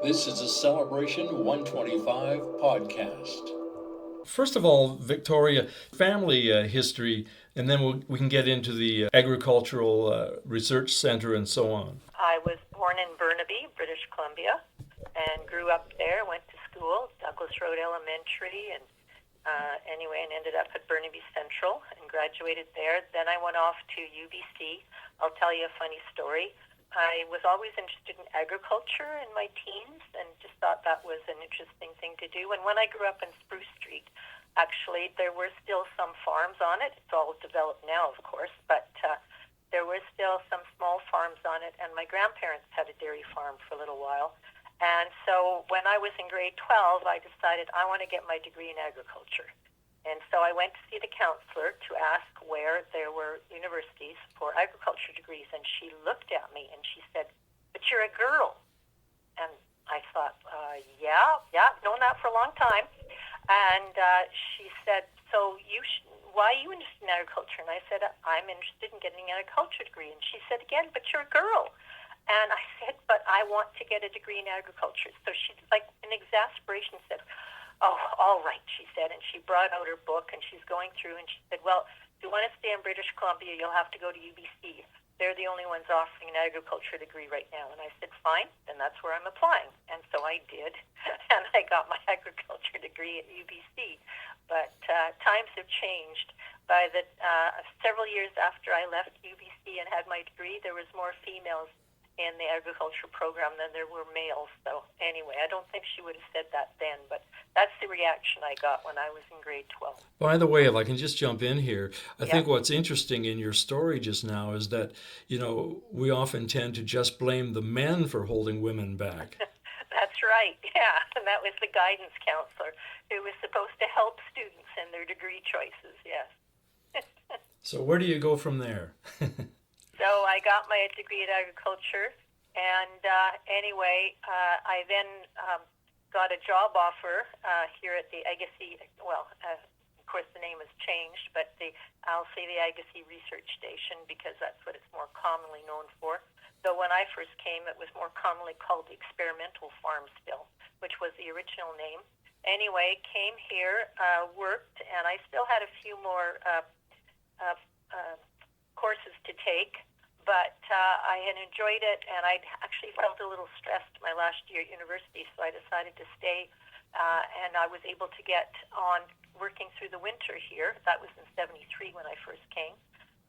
This is a Celebration 125 podcast. First of all, Victoria, family history, and then we can get into the agricultural research center and so on. I was born in Burnaby, British Columbia, and grew up there, went to school, Douglas Road Elementary, and and ended up at Burnaby Central and graduated there. Then I went off to UBC. I'll tell you a funny story. I was always interested in agriculture in my teens and just thought that was an interesting thing to do. And when I grew up in Spruce Street, actually, there were still some farms on it. It's all developed now, of course, but there were still some small farms on it. And my grandparents had a dairy farm for a little while. And so when I was in grade 12, I decided I want to get my degree in agriculture. And so I went to see the counselor to ask where there were universities for agriculture degrees. And she looked at me and she said, "But you're a girl." And I thought, yeah, known that for a long time. And she said, "So why are you interested in agriculture?" And I said, "I'm interested in getting an agriculture degree." And she said again, "But you're a girl." And I said, "But I want to get a degree in agriculture." So she, like in exasperation, said, "Oh, all right," she said, and she brought out her book, and she's going through, and she said, "Well, if you want to stay in British Columbia, you'll have to go to UBC. They're the only ones offering an agriculture degree right now." And I said, "Fine, then that's where I'm applying." And so I did, and I got my agriculture degree at UBC. But times have changed. By the several years after I left UBC and had my degree, there was more females in the agriculture program than there were males. So anyway, I don't think she would have said that then, but that's the reaction I got when I was in grade 12. By the way, if I can just jump in here, I Yeah, think what's interesting in your story just now is that, we often tend to just blame the men for holding women back. that's right. Yeah, and that was the guidance counselor who was supposed to help students in their degree choices, yes. So where do you go from there? So I got my degree in agriculture, and I then got a job offer here at the Agassiz. Of course, the name has changed, but I'll say the Agassiz Research Station because that's what it's more commonly known for. Though when I first came, it was more commonly called the Experimental Farm still, which was the original name. Anyway, came here, worked, and I still had a few more courses to take. But I had enjoyed it, and I actually felt a little stressed my last year at university, so I decided to stay, and I was able to get on working through the winter here. That was in 73 when I first came.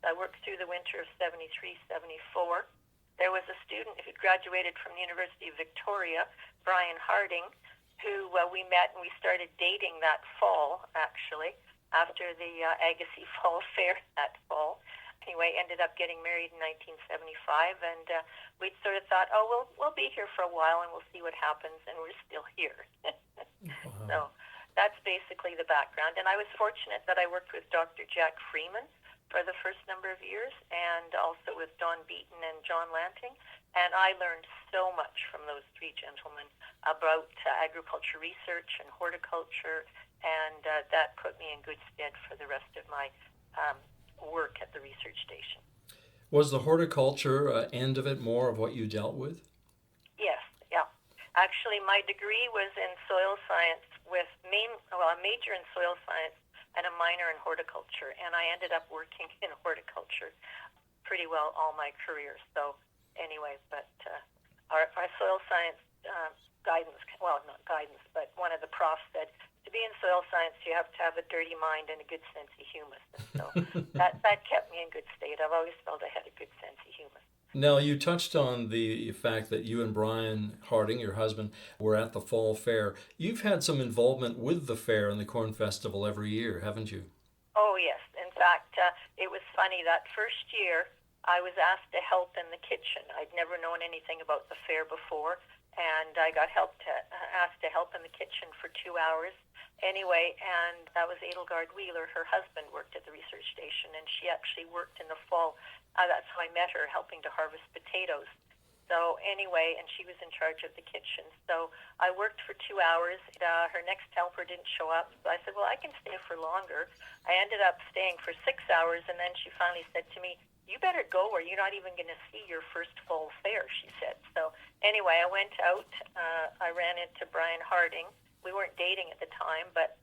I worked through the winter of 73, 74. There was a student who graduated from the University of Victoria, Brian Harding, who we met, and we started dating that fall, actually, after the Agassiz Fall Fair that fall. Anyway, ended up getting married in 1975, and we sort of thought, oh, we'll be here for a while, and we'll see what happens, and we're still here. Wow. So that's basically the background. And I was fortunate that I worked with Dr. Jack Freeman for the first number of years, and also with Don Beaton and John Lanting, and I learned so much from those three gentlemen about agriculture research and horticulture, and that put me in good stead for the rest of my work at the research station. Was the horticulture end of it more of what you dealt with? Yes, yeah. Actually, my degree was in soil science with a major in soil science and a minor in horticulture, and I ended up working in horticulture pretty well all my career. So anyway, but our soil science guidance, well, not guidance, but one of the profs said, to be in soil science, you have to have a dirty mind and a good sense of humus. And so that kept me in good state. I've always felt I had a good sense of humus. Now, you touched on the fact that you and Brian Harding, your husband, were at the Fall Fair. You've had some involvement with the fair and the Corn Festival every year, haven't you? Oh, yes. In fact, it was funny. That first year, I was asked to help in the kitchen. I'd never known anything about the fair before, and I got asked to help in the kitchen for 2 hours. Anyway, and that was Edelgard Wheeler. Her husband worked at the research station, and she actually worked in the fall. That's how I met her, helping to harvest potatoes. So anyway, and she was in charge of the kitchen. So I worked for 2 hours. Her next helper didn't show up. So I said, well, I can stay for longer. I ended up staying for 6 hours, and then she finally said to me, you better go or you're not even going to see your first fall fair, she said. So anyway, I went out. I ran into Brian Harding. We weren't dating at the time, but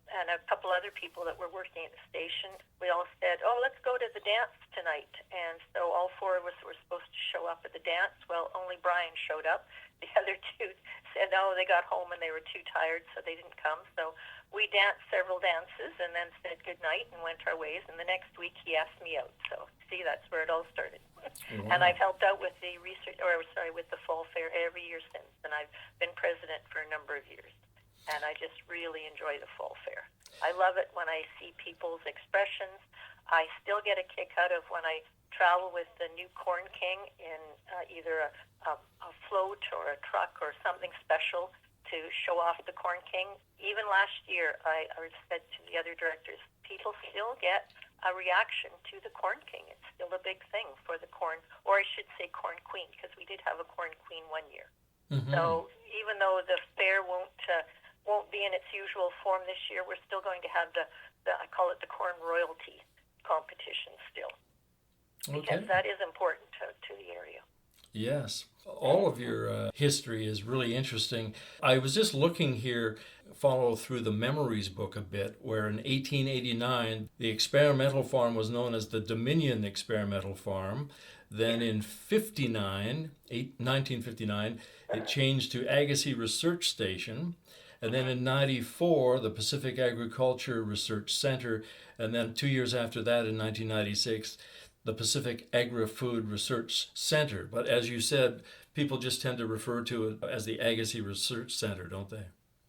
and a couple other people that were working at the station. We all said, oh, let's go to the dance tonight. And so all four of us were supposed to show up at the dance. Well, only Brian showed up. The other two said, oh, they got home and they were too tired, so they didn't come. So we danced several dances and then said goodnight and went our ways. And the next week he asked me out. So see, that's where it all started. Wow. And I've helped out with the with the fall fair every year since. And I've been president for a number of years. And I just really enjoy the fall fair. I love it when I see people's expressions. I still get a kick out of when I travel with the new Corn King in either a float or a truck or something special to show off the Corn King. Even last year, I said to the other directors, people still get a reaction to the Corn King. It's still a big thing for the corn, or I should say Corn Queen, because we did have a Corn Queen one year. Mm-hmm. So even though the fair won't be in its usual form this year, we're still going to have the I call it the corn royalty competition still. Okay. Because that is important to the area. Yes. All of your history is really interesting. I was just looking here, follow through the memories book a bit, where in 1889, the experimental farm was known as the Dominion Experimental Farm. Then in 1959, it changed to Agassiz Research Station. And then in 94, the Pacific Agriculture Research Center. And then 2 years after that, in 1996, the Pacific Agri-Food Research Center. But as you said, people just tend to refer to it as the Agassiz Research Center, don't they?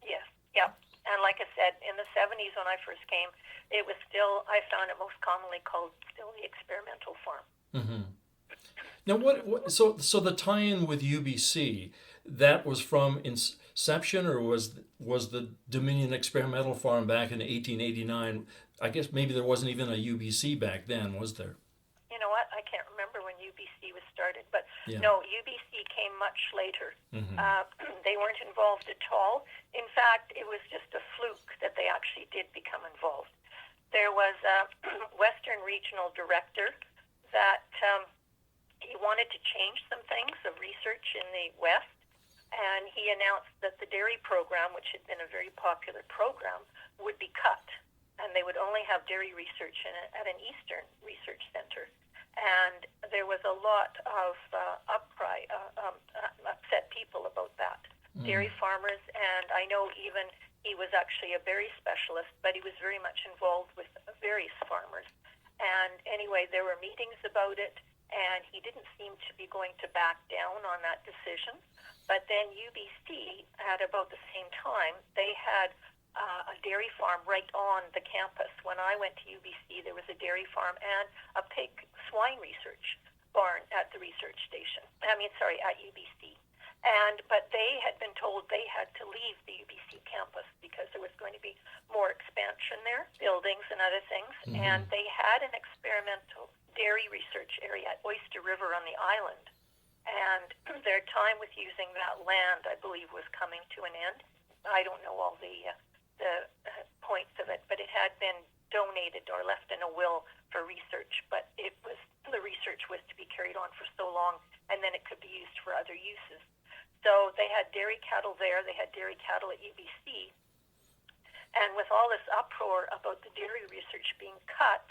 Yes, yeah. And like I said, in the 70s when I first came, it was still, I found it most commonly called still the experimental farm. Mm-hmm. Now, so the tie-in with UBC, that was from inception, or was the Dominion Experimental Farm back in 1889? I guess maybe there wasn't even a UBC back then, was there? You know what? I can't remember when UBC was started, but no, UBC came much later. Mm-hmm. They weren't involved at all. In fact, it was just a fluke that they actually did become involved. There was a Western Regional Director that he wanted to change some things of research in the West, and he announced that the dairy program, which had been a very popular program, would be cut, and they would only have dairy research at an Eastern research center. And there was a lot of upset people about that, dairy farmers, and I know even he was actually a berry specialist, but he was very much involved with various farmers. And anyway, there were meetings about it, and he didn't seem to be going to back down on that decision. But then UBC, at about the same time, they had a dairy farm right on the campus. When I went to UBC, there was a dairy farm and a pig swine research barn at the research station. At UBC. But they had been told they had to leave the UBC campus because there was going to be more expansion there, buildings and other things. Mm-hmm. And they had an experimental dairy research area at Oyster River on the island. And their time with using that land, I believe, was coming to an end. I don't know all the points of it, but it had been donated or left in a will for research. But the research was to be carried on for so long, and then it could be used for other uses. So they had dairy cattle there. They had dairy cattle at UBC. And with all this uproar about the dairy research being cut,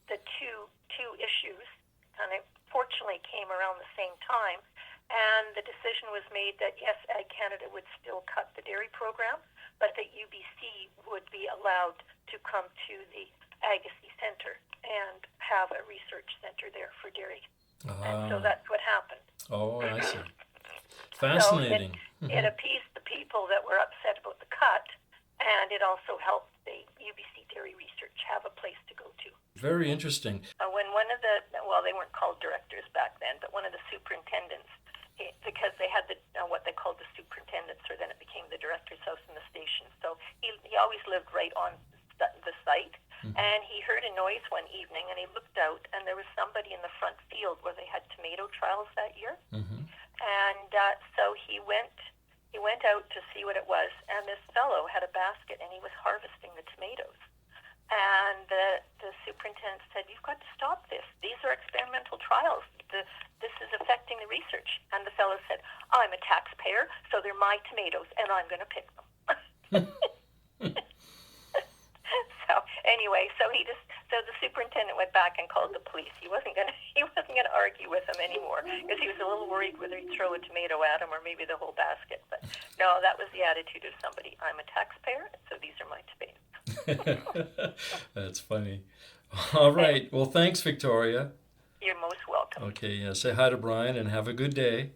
the two issues kind of fortunately came around the same time, and the decision was made that yes, Ag Canada would still cut the dairy program, but that UBC would be allowed to come to the Agassiz Center and have a research center there for dairy. And so that's what happened. Oh, I see. Fascinating. So it appeased the people that were upset about the cut, and it also helped the UBC dairy research have a place to go to. Very interesting. When one of they weren't called directors back then, but one of the superintendents, because they had what they called the superintendents, or then it became the director's house in the station. So he always lived right on the site, and he heard a noise one evening, and he looked out, and there was somebody in the front field where they had tomato trials that year. Mm-hmm. And so he went out to see what it was, and this fellow had a basket, and he was harvesting the tomatoes. And the superintendent said, "You've got to stop this. These are experimental trials. This is affecting the research." And the fellow said, "I'm a taxpayer, so they're my tomatoes, and I'm going to pick them." So anyway, so the superintendent went back and called the police. He wasn't going to argue with him anymore because he was a little worried whether he'd throw a tomato at him or maybe the whole basket. But no, that was the attitude of somebody. I'm a taxpayer, so these are my tomatoes. That's funny. All right. Well, thanks, Victoria. You're most welcome. Okay. Say hi to Brian and have a good day.